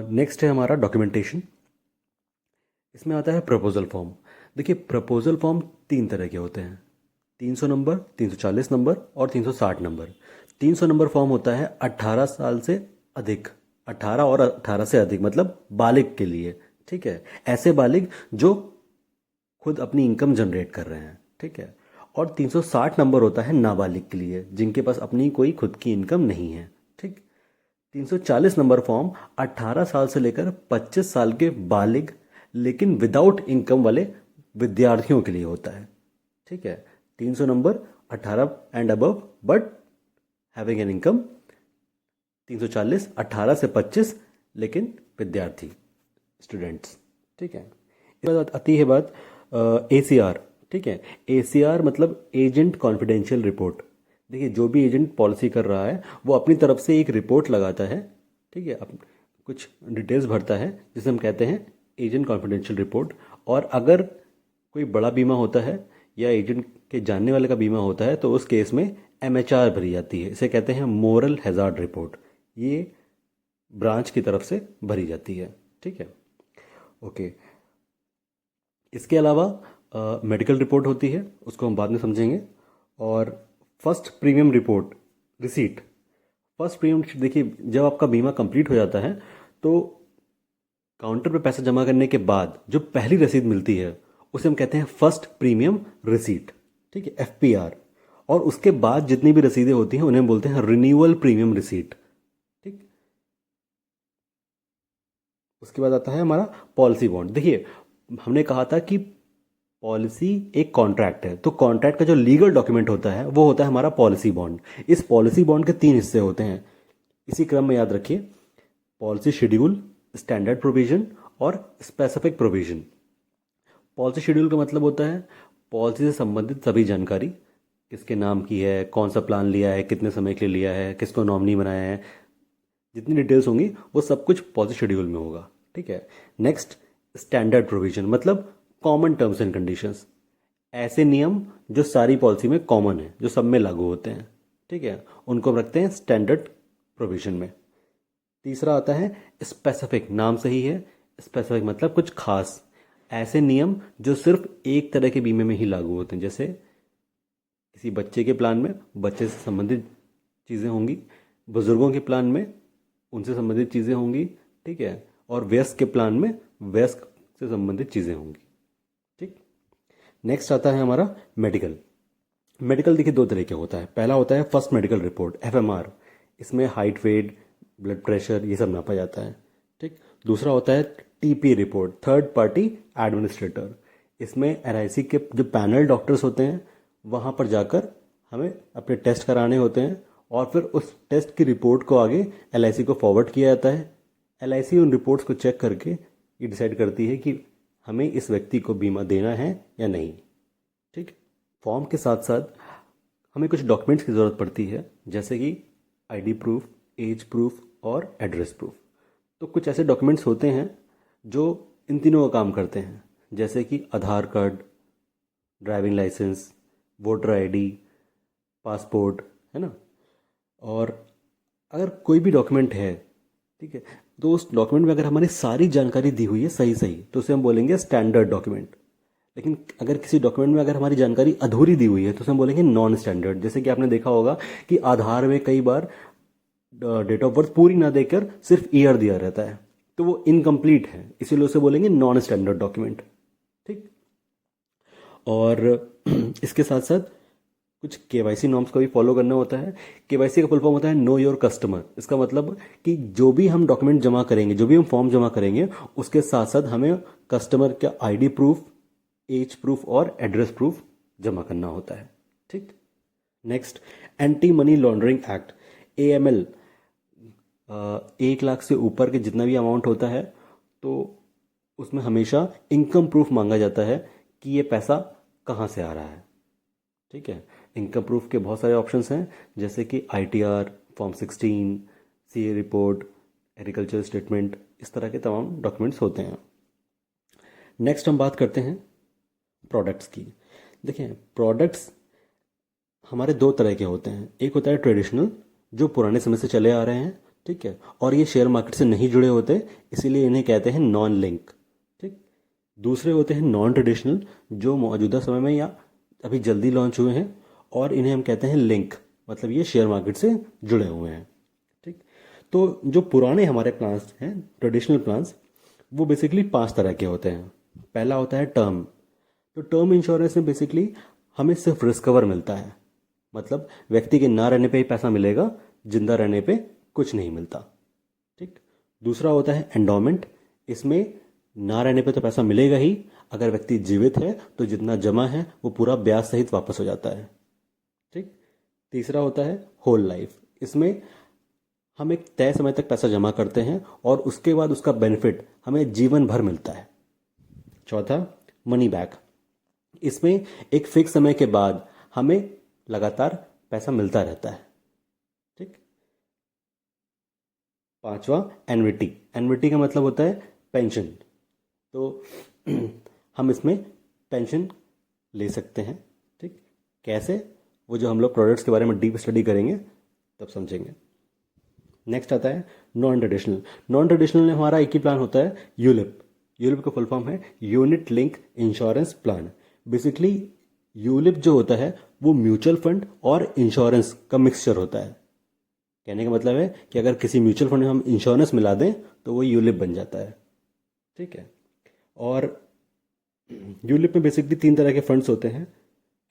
Next है हमारा documentation. इसमें आता है प्रपोजल फॉर्म। देखिए, प्रपोजल फॉर्म तीन तरह के होते हैं, 300 नंबर, 340 नंबर और 360 नंबर। 300 नंबर फॉर्म होता है 18 साल से अधिक, 18 और 18 से अधिक मतलब बालिग के लिए। ठीक है, ऐसे बालिग जो खुद अपनी इनकम जनरेट कर रहे हैं। ठीक है, और 360 नंबर होता है नाबालिग के लिए, जिनके पास अपनी कोई खुद की इनकम नहीं है। ठीक। 340 नंबर फॉर्म 18 साल से लेकर 25 साल के बालिग लेकिन विदाउट इनकम वाले विद्यार्थियों के लिए होता है। ठीक है, 300 number 18 and above but having an income, 340 18 से 25 लेकिन विद्यार्थी, स्टूडेंट्स। ठीक है, इसके बाद आती है बात ACR। ठीक है, ACR मतलब एजेंट कॉन्फिडेंशियल रिपोर्ट। देखिए, जो भी एजेंट पॉलिसी कर रहा है वो अपनी तरफ से एक रिपोर्ट लगाता है। ठीक है, कुछ डिटेल्स भरता है जिसे हम कहते हैं एजेंट कॉन्फिडेंशियल रिपोर्ट। और अगर कोई बड़ा बीमा होता है या एजेंट के जानने वाले का बीमा होता है तो उस केस में MHR भरी जाती है। इसे कहते हैं मोरल हैजार्ड रिपोर्ट। ये ब्रांच की तरफ से भरी जाती है। ठीक है, ओके। इसके अलावा मेडिकल रिपोर्ट होती है, उसको हम बाद में समझेंगे। और first premium report receipt. First premium, देखिए, जब आपका बीमा कंप्लीट हो जाता है तो काउंटर पे पैसा जमा करने के बाद जो पहली रसीद मिलती है उसे हम कहते हैं फर्स्ट प्रीमियम रिसीट। ठीक है, FPR। और उसके बाद जितनी भी रसीदें होती हैं उन्हें हम बोलते हैं रिन्यूअल प्रीमियम रिसीट। ठीक। उसके बाद आता है हमारा पॉलिसी बॉन्ड। देखिए, हमने कहा था कि पॉलिसी एक कॉन्ट्रैक्ट है, तो कॉन्ट्रैक्ट का जो लीगल डॉक्यूमेंट होता है वो होता है हमारा पॉलिसी बॉन्ड। इस पॉलिसी बॉन्ड के तीन हिस्से होते हैं, इसी क्रम में याद रखिए। पॉलिसी शेड्यूल, स्टैंडर्ड प्रोविजन और स्पेसिफिक प्रोविजन। पॉलिसी शेड्यूल का मतलब होता है पॉलिसी से संबंधित सभी जानकारी, किसके नाम की है, कौन सा प्लान लिया है, कितने समय के लिए लिया है, किसको नॉमिनी बनाया है, जितनी डिटेल्स होंगी वो सब कुछ पॉलिसी शेड्यूल में होगा। ठीक है। नेक्स्ट, स्टैंडर्ड प्रोविजन मतलब कॉमन टर्म्स एंड कंडीशंस, ऐसे नियम जो सारी पॉलिसी में कॉमन है, जो सब में लागू होते हैं। ठीक है, उनको हम रखते हैं स्टैंडर्ड प्रोविजन में। तीसरा आता है स्पेसिफिक, नाम सही है, स्पेसिफिक मतलब कुछ खास, ऐसे नियम जो सिर्फ एक तरह के बीमे में ही लागू होते हैं। जैसे किसी बच्चे के प्लान में बच्चे से संबंधित चीज़ें होंगी, बुजुर्गों के प्लान में उनसे संबंधित चीज़ें होंगी। ठीक है, और वयस्क के प्लान में वयस्क से संबंधित चीज़ें होंगी। ठीक। नेक्स्ट आता है हमारा मेडिकल। मेडिकल देखिए दो तरह के होता है। पहला होता है फर्स्ट मेडिकल रिपोर्ट, FMR। इसमें हाइट, वेट, ब्लड प्रेशर ये सब नापा जाता है। ठीक। दूसरा होता है TP report, third party administrator. इसमें LIC के जो पैनल डॉक्टर्स होते हैं वहाँ पर जाकर हमें अपने टेस्ट कराने होते हैं और फिर उस टेस्ट की रिपोर्ट को आगे LIC को फॉरवर्ड किया जाता है। LIC उन रिपोर्ट्स को चेक करके ये डिसाइड करती है कि हमें इस व्यक्ति को बीमा देना है या नहीं। ठीक। फॉर्म के साथ साथ हमें कुछ डॉक्यूमेंट्स की ज़रूरत पड़ती है, जैसे कि ID प्रूफ, एज प्रूफ और एड्रेस प्रूफ। तो कुछ ऐसे डॉक्यूमेंट्स होते हैं जो इन तीनों का काम करते हैं, जैसे कि Aadhaar card, driving licence, voter ID, passport, है ना। और अगर कोई भी डॉक्यूमेंट है, ठीक है, तो उस डॉक्यूमेंट में अगर हमारी सारी जानकारी दी हुई है सही सही तो उसे हम बोलेंगे स्टैंडर्ड डॉक्यूमेंट। लेकिन अगर किसी डॉक्यूमेंट में अगर हमारी जानकारी अधूरी दी हुई है तो उसे हम बोलेंगे नॉन स्टैंडर्ड। जैसे कि आपने देखा होगा कि आधार में कई बार डेट ऑफ बर्थ पूरी ना देकर सिर्फ ईयर दिया रहता है, तो वो इनकम्प्लीट है, इसीलिए उसे बोलेंगे नॉन स्टैंडर्ड डॉक्यूमेंट। ठीक। और इसके साथ साथ कुछ KYC नॉर्म्स का भी फॉलो करना होता है। KYC का फुल फॉर्म होता है नो योर कस्टमर। इसका मतलब कि जो भी हम डॉक्यूमेंट जमा करेंगे, जो भी हम फॉर्म जमा करेंगे, उसके साथ साथ हमें कस्टमर का ID प्रूफ, एज प्रूफ और एड्रेस प्रूफ जमा करना होता है। ठीक। Next, anti money laundering act, AML। 1 lakh से ऊपर के जितना भी अमाउंट होता है तो उसमें हमेशा इनकम प्रूफ मांगा जाता है कि ये पैसा कहाँ से आ रहा है। ठीक है, इनकम प्रूफ के बहुत सारे ऑप्शंस हैं, जैसे कि ITR, form 16, CA report, agriculture statement, इस तरह के तमाम डॉक्यूमेंट्स होते हैं। नेक्स्ट हम बात करते हैं प्रोडक्ट्स की। देखिए, प्रोडक्ट्स हमारे दो तरह के होते हैं। एक होता है ट्रेडिशनल, जो पुराने समय से चले आ रहे हैं, ठीक है, और ये शेयर मार्केट से नहीं जुड़े होते, इसीलिए इन्हें कहते हैं नॉन लिंक। ठीक। दूसरे होते हैं नॉन ट्रेडिशनल, जो मौजूदा समय में या अभी जल्दी लॉन्च हुए हैं, और इन्हें हम कहते हैं लिंक, मतलब ये शेयर मार्केट से जुड़े हुए हैं। ठीक। तो जो पुराने हमारे प्लान्स हैं, ट्रेडिशनल प्लान्स, वो बेसिकली 5 तरह के होते हैं। पहला होता है टर्म। तो टर्म इंश्योरेंस में बेसिकली हमें सिर्फ रिस्क कवर मिलता है, मतलब व्यक्ति के ना रहने पे ही पैसा मिलेगा, जिंदा रहने पे कुछ नहीं मिलता। ठीक। दूसरा होता है एंडोमेंट। इसमें ना रहने पे तो पैसा मिलेगा ही, अगर व्यक्ति जीवित है तो जितना जमा है वो पूरा ब्याज सहित वापस हो जाता है। ठीक। तीसरा होता है होल लाइफ। इसमें हम एक तय समय तक पैसा जमा करते हैं और उसके बाद उसका बेनिफिट हमें जीवन भर मिलता है। चौथा मनी बैक। इसमें एक फिक्स समय के बाद हमें लगातार पैसा मिलता रहता है। ठीक। पांचवा एन्युटी। एन्युटी का मतलब होता है पेंशन। तो हम इसमें पेंशन ले सकते हैं। ठीक। कैसे, वो जो हम लोग प्रोडक्ट्स के बारे में डीप स्टडी करेंगे तब समझेंगे। नेक्स्ट आता है नॉन ट्रेडिशनल। नॉन ट्रेडिशनल में हमारा एक ही प्लान होता है, यूलिप। यूलिप का फुल फॉर्म है unit link insurance plan. Basically ULIP जो होता है वो म्यूचुअल फंड और इंश्योरेंस का मिक्सचर होता है। कहने का मतलब है कि अगर किसी म्यूचुअल फंड में हम इंश्योरेंस मिला दें तो वो यूलिप बन जाता है। ठीक है। और यूलिप में बेसिकली 3 तरह के फंड्स होते हैं,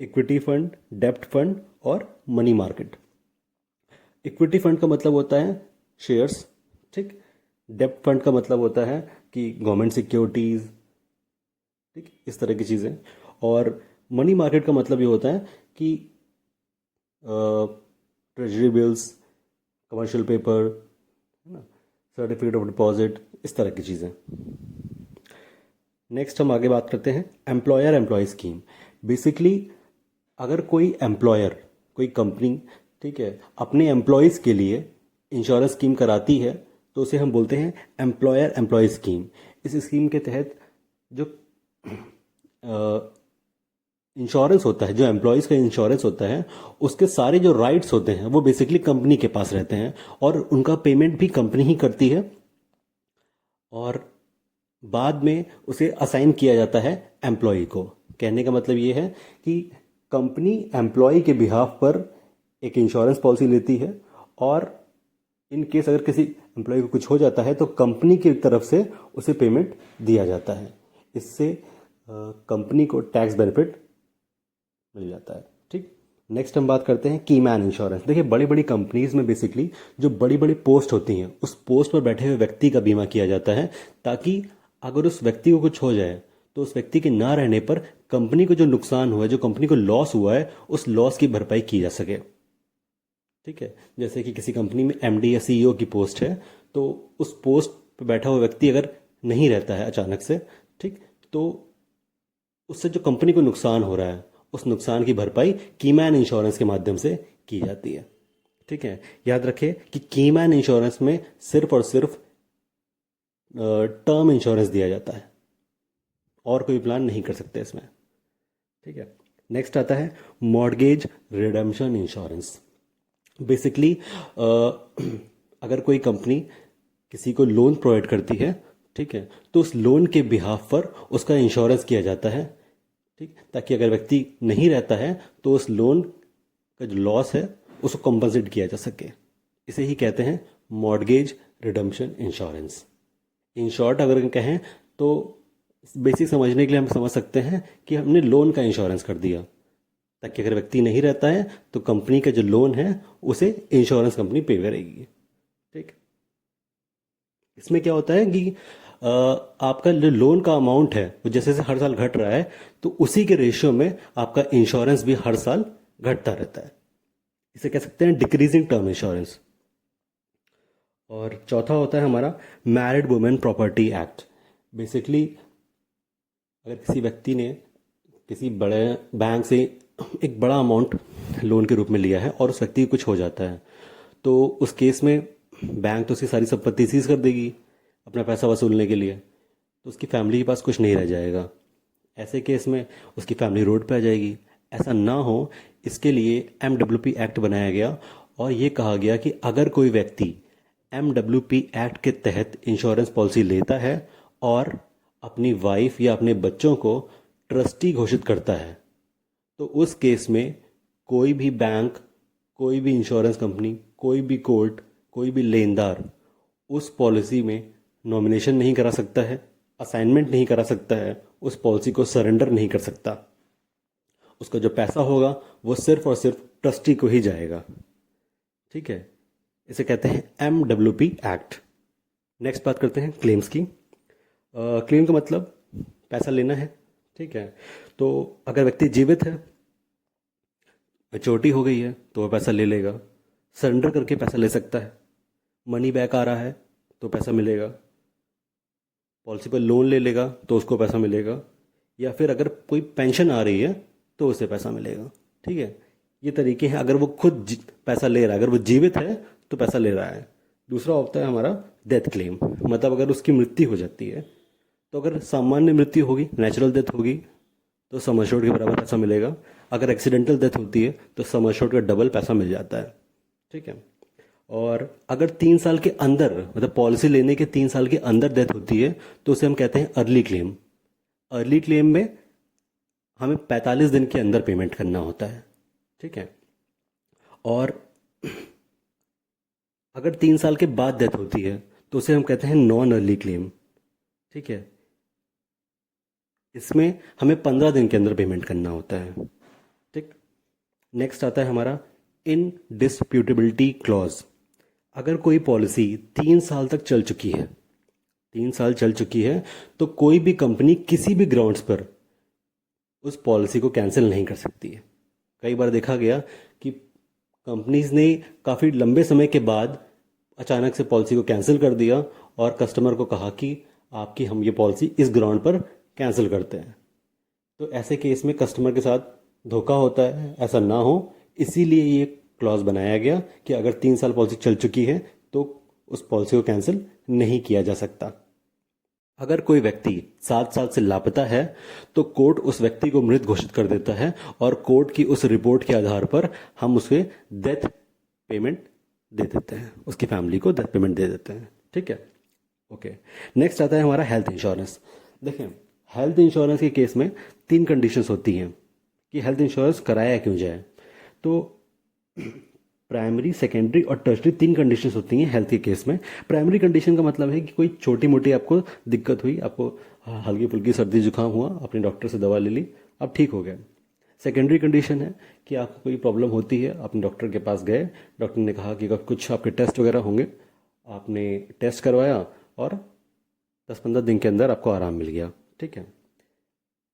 इक्विटी फंड, डेब्ट फंड और मनी मार्केट। इक्विटी फंड का मतलब होता है शेयर्स। ठीक। डेब्ट फंड का मतलब होता है कि गवर्नमेंट सिक्योरिटीज, ठीक, इस तरह की चीज़ें। और मनी मार्केट का मतलब ये होता है कि ट्रेजरी बिल्स, कमर्शियल पेपर, है ना, सर्टिफिकेट ऑफ डिपॉजिट, इस तरह की चीज़ें। नेक्स्ट हम आगे बात करते हैं एम्प्लॉयर एम्प्लॉय स्कीम। बेसिकली अगर कोई एम्प्लॉयर, कोई कंपनी, ठीक है, अपने एम्प्लॉयज़ के लिए इंश्योरेंस स्कीम कराती है तो उसे हम बोलते हैं एम्प्लॉयर एम्प्लॉय स्कीम। इस स्कीम के तहत जो इंश्योरेंस होता है, जो एम्प्लॉयज़ का इंश्योरेंस होता है, उसके सारे जो राइट्स होते हैं वो बेसिकली कंपनी के पास रहते हैं और उनका पेमेंट भी कंपनी ही करती है, और बाद में उसे असाइन किया जाता है एम्प्लॉय को। कहने का मतलब ये है कि कंपनी एम्प्लॉय के बिहाफ पर एक इंश्योरेंस पॉलिसी लेती है, और इन केस अगर किसी एम्प्लॉय को कुछ हो जाता है तो कंपनी की तरफ से उसे पेमेंट दिया जाता है। इससे कंपनी को टैक्स बेनिफिट मिल जाता है। ठीक। नेक्स्ट हम बात करते हैं की मैन इंश्योरेंस। देखिए बड़ी बड़ी कंपनीज में बेसिकली जो बड़ी बड़ी पोस्ट होती हैं उस पोस्ट पर बैठे हुए व्यक्ति का बीमा किया जाता है, ताकि अगर उस व्यक्ति को कुछ हो जाए तो उस व्यक्ति के ना रहने पर कंपनी को जो नुकसान हुआ है, जो कंपनी को लॉस हुआ है, उस लॉस की भरपाई की जा सके। ठीक है। जैसे कि किसी कंपनी में एमडी या सीईओ की पोस्ट है, तो उस पोस्ट पर बैठा हुआ व्यक्ति अगर नहीं रहता है अचानक से, ठीक, तो उससे जो कंपनी को नुकसान हो रहा है उस नुकसान की भरपाई कीमैन इंश्योरेंस के माध्यम से की जाती है। ठीक है। याद रखें कि कीमैन इंश्योरेंस में सिर्फ और सिर्फ टर्म इंश्योरेंस दिया जाता है, और कोई प्लान नहीं कर सकते इसमें। ठीक है। नेक्स्ट आता है मॉर्गेज रिडेम्पशन इंश्योरेंस। बेसिकली अगर कोई कंपनी किसी को लोन प्रोवाइड करती है, ठीक है, तो उस लोन के बिहाफ पर उसका इंश्योरेंस किया जाता है। ठीक। ताकि अगर व्यक्ति नहीं रहता है तो उस लोन का जो लॉस है उसको कॉम्पनसेट किया जा सके। इसे ही कहते हैं mortgage redemption insurance. In short अगर कहें तो बेसिक समझने के लिए हम समझ सकते हैं कि हमने लोन का इंश्योरेंस कर दिया, ताकि अगर व्यक्ति नहीं रहता है तो कंपनी का जो लोन है उसे इंश्योरेंस कंपनी पे करेगी। ठीक। इसमें क्या होता है कि आपका जो लोन का अमाउंट है वो जैसे जैसे हर साल घट रहा है, तो उसी के रेशियो में आपका इंश्योरेंस भी हर साल घटता रहता है। इसे कह सकते हैं डिक्रीजिंग टर्म इंश्योरेंस। और चौथा होता है हमारा married women property act. Basically अगर किसी व्यक्ति ने किसी बड़े बैंक से एक बड़ा अमाउंट लोन के रूप में लिया है और उस व्यक्ति को कुछ हो जाता है, तो उस केस में बैंक तो उसकी सारी संपत्ति सीज कर देगी अपना पैसा वसूलने के लिए, तो उसकी फैमिली के पास कुछ नहीं रह जाएगा। ऐसे केस में उसकी फैमिली रोड पे आ जाएगी। ऐसा ना हो, इसके लिए MWP एक्ट बनाया गया और ये कहा गया कि अगर कोई व्यक्ति MWP एक्ट के तहत इंश्योरेंस पॉलिसी लेता है और अपनी वाइफ या अपने बच्चों को ट्रस्टी घोषित करता है, तो उस केस में कोई भी बैंक, कोई भी इंश्योरेंस कंपनी, कोई भी कोर्ट, कोई भी लेनदार उस पॉलिसी में नॉमिनेशन नहीं करा सकता है, असाइनमेंट नहीं करा सकता है, उस पॉलिसी को सरेंडर नहीं कर सकता। उसका जो पैसा होगा वो सिर्फ और सिर्फ ट्रस्टी को ही जाएगा। ठीक है, इसे कहते हैं MWP एक्ट। नेक्स्ट बात करते हैं क्लेम्स की। क्लेम का मतलब पैसा लेना है। ठीक है, तो अगर व्यक्ति जीवित है, मैच्योरिटी हो गई है, तो वह पैसा ले लेगा। सरेंडर करके पैसा ले सकता है। मनी बैक आ रहा है तो पैसा मिलेगा। पॉलिसी पर लोन ले लेगा तो उसको पैसा मिलेगा, या फिर अगर कोई पेंशन आ रही है तो उसे पैसा मिलेगा। ठीक है, ये तरीके हैं। अगर वो खुद पैसा ले रहा है, अगर वो जीवित है तो पैसा ले रहा है। दूसरा होता है हमारा डेथ क्लेम, मतलब अगर उसकी मृत्यु हो जाती है, तो अगर सामान्य मृत्यु होगी, नेचुरल डेथ होगी, तो सम एश्योर्ड के बराबर पैसा मिलेगा। अगर एक्सीडेंटल डेथ होती है तो सम एश्योर्ड का डबल पैसा मिल जाता है। ठीक है, और अगर 3 साल के अंदर, मतलब पॉलिसी लेने के 3 साल के अंदर डेथ होती है, तो उसे हम कहते हैं अर्ली क्लेम। अर्ली क्लेम में हमें 45 दिन के अंदर पेमेंट करना होता है। ठीक है, और अगर 3 साल के बाद डेथ होती है तो उसे हम कहते हैं नॉन अर्ली क्लेम। ठीक है, इसमें हमें 15 दिन के अंदर पेमेंट करना होता है। ठीक, नेक्स्ट आता है हमारा इनडिस्प्यूटेबिलिटी क्लॉज। अगर कोई पॉलिसी 3 साल तक चल चुकी है, 3 साल चल चुकी है, तो कोई भी कंपनी किसी भी ग्राउंड्स पर उस पॉलिसी को कैंसिल नहीं कर सकती है। कई बार देखा गया कि कंपनीज ने काफ़ी लंबे समय के बाद अचानक से पॉलिसी को कैंसिल कर दिया और कस्टमर को कहा कि आपकी हम ये पॉलिसी इस ग्राउंड पर कैंसिल करते हैं। तो ऐसे केस में कस्टमर के साथ धोखा होता है, ऐसा ना हो इसीलिए ये क्लॉज बनाया गया कि अगर 3 साल पॉलिसी चल चुकी है तो उस पॉलिसी को कैंसिल नहीं किया जा सकता। अगर कोई व्यक्ति 7 साल से लापता है तो कोर्ट उस व्यक्ति को मृत घोषित कर देता है और कोर्ट की उस रिपोर्ट के आधार पर हम उसे डेथ पेमेंट दे देते हैं, उसकी फैमिली को डेथ पेमेंट दे देते हैं। ठीक है, ओके। नेक्स्ट आता है हमारा हेल्थ इंश्योरेंस। देखें, हेल्थ इंश्योरेंस के केस में 3 कंडीशंस होती हैं कि हेल्थ इंश्योरेंस कराया क्यों जाए। तो प्राइमरी, सेकेंडरी और टर्शरी 3 कंडीशंस होती हैं हेल्थ के केस में। प्राइमरी कंडीशन का मतलब है कि कोई छोटी मोटी आपको दिक्कत हुई, आपको हल्की फुल्की सर्दी जुकाम हुआ, अपने डॉक्टर से दवा ले ली, अब ठीक हो गए। सेकेंडरी कंडीशन है कि आपको कोई प्रॉब्लम होती है, अपने डॉक्टर के पास गए, डॉक्टर ने कहा कि कुछ आपके टेस्ट वगैरह होंगे, आपने टेस्ट करवाया और 10-15 दिन के अंदर आपको आराम मिल गया। ठीक है।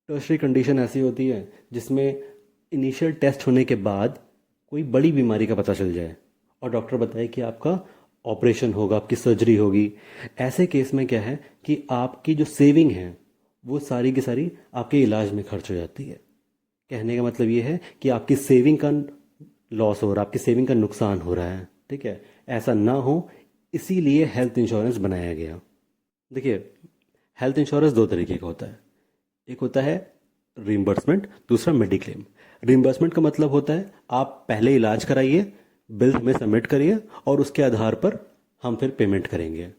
टर्शरी कंडीशन ऐसी होती है जिसमें इनिशियल टेस्ट होने के बाद कोई बड़ी बीमारी का पता चल जाए और डॉक्टर बताए कि आपका ऑपरेशन होगा, आपकी सर्जरी होगी। ऐसे केस में क्या है कि आपकी जो सेविंग है वो सारी की सारी आपके इलाज में खर्च हो जाती है। कहने का मतलब ये है कि आपकी सेविंग का लॉस हो रहा है, आपकी सेविंग का नुकसान हो रहा है। ठीक है, ऐसा ना हो इसीलिए हेल्थ इंश्योरेंस बनाया गया। देखिए, हेल्थ इंश्योरेंस 2 तरीके का होता है। एक होता है रिम्बर्समेंट, दूसरा मेडिक्लेम। रिम्बर्समेंट का मतलब होता है आप पहले इलाज कराइए, बिल हमें सबमिट करिए और उसके आधार पर हम फिर पेमेंट करेंगे।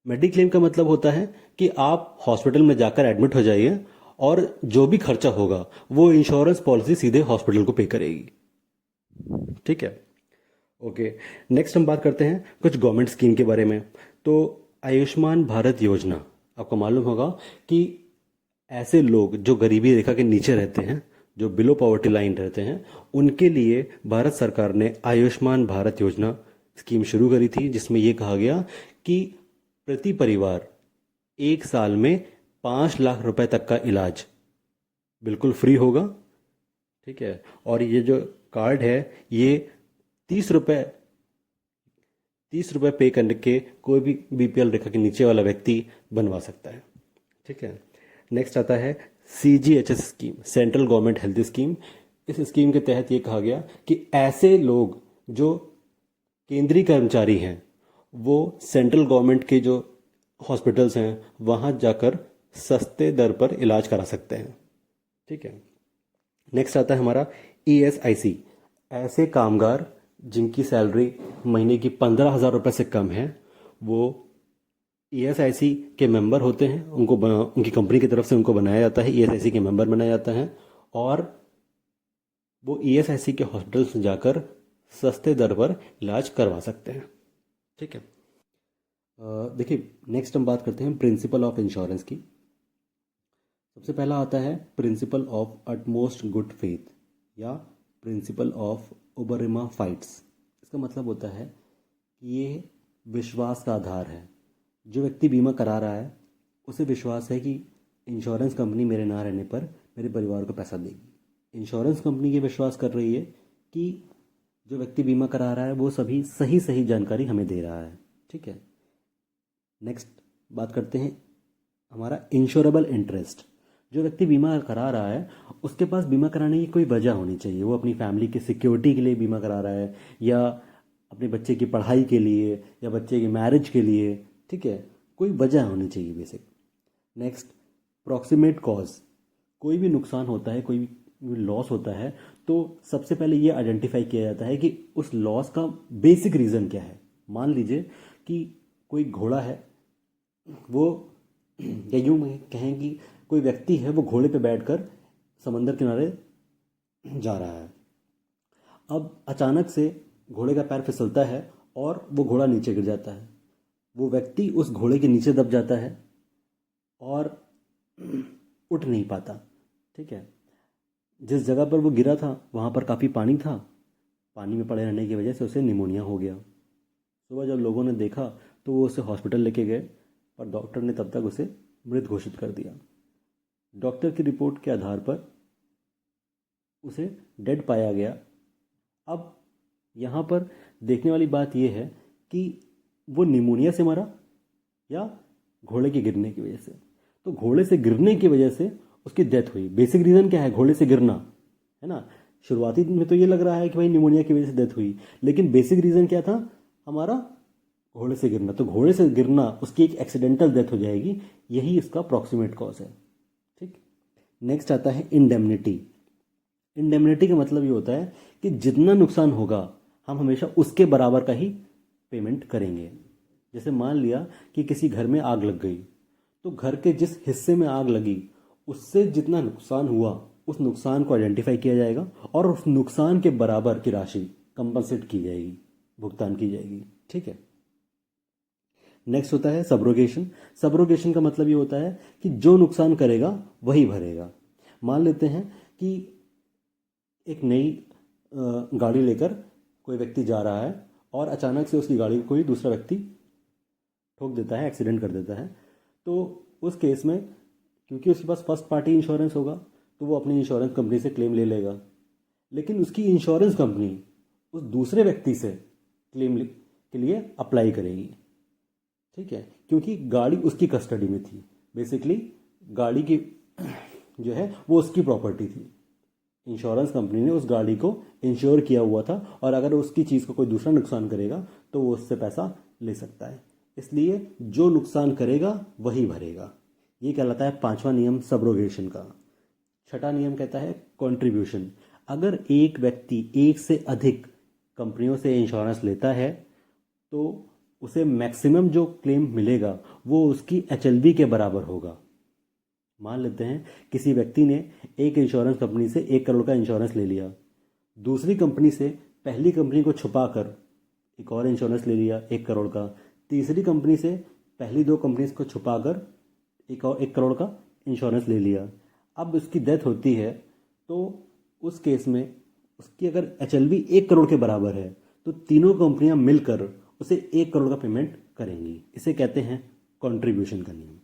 मेडिक्लेम का मतलब होता है कि आप हॉस्पिटल में जाकर एडमिट हो जाइए और जो भी खर्चा होगा वो इंश्योरेंस पॉलिसी सीधे हॉस्पिटल को पे करेगी। ठीक है, ओके। नेक्स्ट हम बात करते हैं कुछ गवर्नमेंट स्कीम के बारे में। तो आयुष्मान भारत योजना, आपको मालूम होगा कि ऐसे लोग जो गरीबी रेखा के नीचे रहते हैं, जो बिलो पॉवर्टी लाइन रहते हैं, उनके लिए भारत सरकार ने आयुष्मान भारत योजना स्कीम शुरू करी थी, जिसमें यह कहा गया कि प्रति परिवार 1 साल में 5 लाख रुपए तक का इलाज बिल्कुल फ्री होगा। ठीक है, और ये जो कार्ड है ये 30 रुपये पे करने के कोई भी बीपीएल रेखा के नीचे वाला व्यक्ति बनवा सकता है। ठीक है। नेक्स्ट आता है CGHS scheme, central government health scheme. इस स्कीम के तहत ये कहा गया कि ऐसे लोग जो केंद्रीय कर्मचारी हैं वो सेंट्रल गवर्नमेंट के जो हॉस्पिटल्स हैं वहाँ जाकर सस्ते दर पर इलाज करा सकते हैं। ठीक है। नेक्स्ट आता है हमारा ESIC, ऐसे कामगार जिनकी सैलरी महीने की 15,000 रुपये से कम है, वो ईएसआईसी के मेंबर होते हैं। उनकी कंपनी की तरफ से उनको बनाया जाता है, ईएसआईसी के मेंबर बनाया जाता है, और वो ईएसआईसी के हॉस्पिटल्स में जाकर सस्ते दर पर इलाज करवा सकते हैं। ठीक है। देखिए, नेक्स्ट हम बात करते हैं प्रिंसिपल ऑफ इंश्योरेंस की। सबसे पहला आता है principle of utmost good faith या प्रिंसिपल ऑफ ओबरिमा फाइट्स। इसका मतलब होता है कि ये विश्वास का आधार है। जो व्यक्ति बीमा करा रहा है उसे विश्वास है कि इंश्योरेंस कंपनी मेरे ना रहने पर मेरे परिवार को पैसा देगी। इंश्योरेंस कंपनी ये विश्वास कर रही है कि जो व्यक्ति बीमा करा रहा है वो सभी सही जानकारी हमें दे रहा है। ठीक है। नेक्स्ट बात करते हैं हमारा इंश्योरेबल इंटरेस्ट। जो व्यक्ति बीमा करा रहा है उसके पास बीमा कराने की कोई वजह होनी चाहिए। वो अपनी फैमिली की सिक्योरिटी के लिए बीमा करा रहा है, या अपने बच्चे की पढ़ाई के लिए, या बच्चे की मैरिज के लिए। ठीक है, कोई वजह होनी चाहिए बेसिक। Next, proximate cause. कोई भी नुकसान होता है, कोई भी लॉस होता है, तो सबसे पहले ये आइडेंटिफाई किया जाता है कि उस लॉस का बेसिक रीज़न क्या है। मान लीजिए कि कोई घोड़ा है, वो, या यूँ कहें कि कोई व्यक्ति है, वो घोड़े पे बैठकर समंदर किनारे जा रहा है। अब अचानक से घोड़े का पैर फिसलता है और वो घोड़ा नीचे गिर जाता है। वो व्यक्ति उस घोड़े के नीचे दब जाता है और उठ नहीं पाता। ठीक है। जिस जगह पर वो गिरा था वहाँ पर काफ़ी पानी था। पानी में पड़े रहने की वजह से उसे निमोनिया हो गया। सुबह जब लोगों ने देखा तो वो उसे हॉस्पिटल लेके गए, पर डॉक्टर ने तब तक उसे मृत घोषित कर दिया। डॉक्टर की रिपोर्ट के आधार पर उसे डेड पाया गया। अब यहाँ पर देखने वाली बात यह है कि वो निमोनिया से मरा या घोड़े के गिरने की वजह से। तो घोड़े से गिरने की वजह से उसकी डेथ हुई। बेसिक रीज़न क्या है? घोड़े से गिरना, है ना। शुरुआती में तो ये लग रहा है कि भाई निमोनिया की वजह से डेथ हुई, लेकिन बेसिक रीज़न क्या था हमारा? घोड़े से गिरना। तो घोड़े से गिरना, उसकी एक एक्सीडेंटल डेथ हो जाएगी, यही इसका प्रॉक्सिमेट कॉज है। ठीक। नेक्स्ट आता है इंडेमनिटी। इंडेमनिटी का मतलब ये होता है कि जितना नुकसान होगा हम हमेशा उसके बराबर का ही पेमेंट करेंगे। जैसे मान लिया कि किसी घर में आग लग गई, तो घर के जिस हिस्से में आग लगी उससे जितना नुकसान हुआ उस नुकसान को आइडेंटिफाई किया जाएगा और उस नुकसान के बराबर की राशि कंपनसेट की जाएगी, भुगतान की जाएगी। ठीक है। नेक्स्ट होता है सब्रोगेशन। सब्रोगेशन का मतलब ये होता है कि जो नुकसान करेगा वही भरेगा। मान लेते हैं कि एक नई गाड़ी लेकर कोई व्यक्ति जा रहा है और अचानक से उसकी गाड़ी को कोई दूसरा व्यक्ति ठोक देता है, एक्सीडेंट कर देता है। तो उस केस में क्योंकि उसके पास फर्स्ट पार्टी इंश्योरेंस होगा तो वो अपनी इंश्योरेंस कंपनी से क्लेम ले लेगा, लेकिन उसकी इंश्योरेंस कंपनी उस दूसरे व्यक्ति से क्लेम के लिए अप्लाई करेगी। ठीक है, क्योंकि गाड़ी उसकी कस्टडी में थी। बेसिकली गाड़ी की जो है वो उसकी प्रॉपर्टी थी। इंश्योरेंस कंपनी ने उस गाड़ी को इंश्योर किया हुआ था, और अगर उसकी चीज़ को कोई दूसरा नुकसान करेगा तो वो उससे पैसा ले सकता है। इसलिए जो नुकसान करेगा वही भरेगा। ये कहलाता है पांचवा नियम सब्रोगेशन का। छठा नियम कहता है कंट्रीब्यूशन। अगर एक व्यक्ति एक से अधिक कंपनियों से इंश्योरेंस लेता है तो उसे मैक्सिमम जो क्लेम मिलेगा वो उसकी एचएलवी के बराबर होगा। मान लेते हैं किसी व्यक्ति ने एक इंश्योरेंस कंपनी से 1 करोड़ का इंश्योरेंस ले लिया, दूसरी कंपनी से पहली कंपनी को छुपाकर एक और इंश्योरेंस ले लिया 1 करोड़ का, तीसरी कंपनी से पहली 2 कंपनीज को छुपाकर एक और 1 करोड़ का इंश्योरेंस ले लिया। अब उसकी डेथ होती है तो उस केस में उसकी अगर एचएलवी 1 करोड़ के बराबर है तो तीनों कंपनियां मिलकर उसे 1 करोड़ का पेमेंट करेंगी। इसे कहते हैं कंट्रीब्यूशन का नियम।